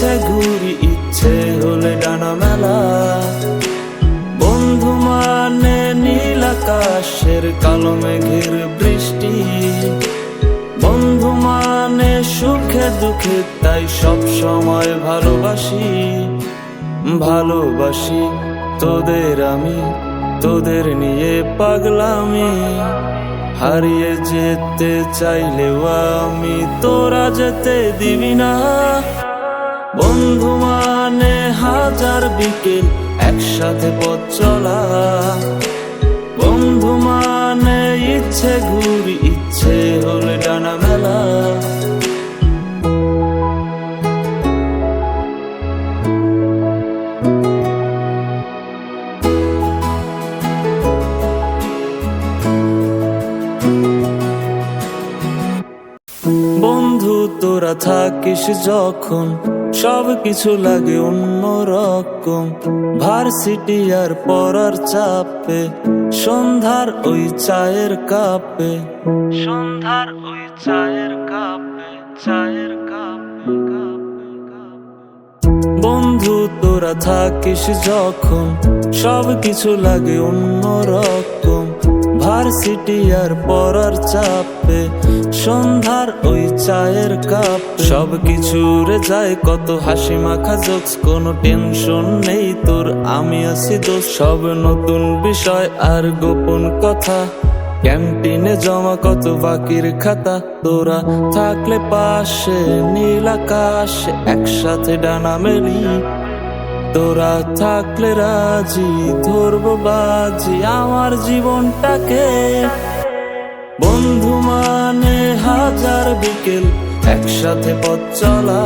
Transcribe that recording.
ইচ্ছে ঘুরি ইচ্ছে হলে ডানা মেলা। বন্ধু মানে নীল আকাশের কালো মেঘের বৃষ্টি, বন্ধু মানে সুখে দুঃখে তাই সব সময় ভালোবাসি। ভালোবাসি তোদের আমি, তোদের নিয়ে পাগলামি। হারিয়ে যেতে চাইলেও আমি তোরা যেতে দিবি না। বন্ধু মানে হাজার বিকেল একসাথে পথ চলা, বন্ধু মানে ইচ্ছে ঘুরি ইচ্ছে হলে ডানা মেলা। বন্ধু তোরা থাকিস যখন সব কিছু লাগে অন্যরকম। ভার্সিটি আর পড়ার চাপে সন্ধ্যার ওই চায়ের কাপে, সন্ধ্যার ওই চায়ের কাপে, চায়ের কাপে। বন্ধু তোরা থাকিস যখন সব কিছু লাগে অন্যরকম। ভার্সিটি আর পড়ার চাপে সন্ধ্যার ওই চায়ের কাপ, সব কিছু রে যায় কত হাসি মাখা জোকস। কোনো টেনশন নেই তোর, আমি আছি দোষ। সব নতুন বিষয় আর গোপন কথা, ক্যান্টিনে জমা কত বাকির খাতা। তোরা থাকলে পাশে নীল আকাশে একসাথে ডানা মেলি। তোরা থাকলে রাজি ধরবো বাজি আমার জীবনটাকে। বন্ধু মানে হাজার বিকেল একসাথে পথ চলা।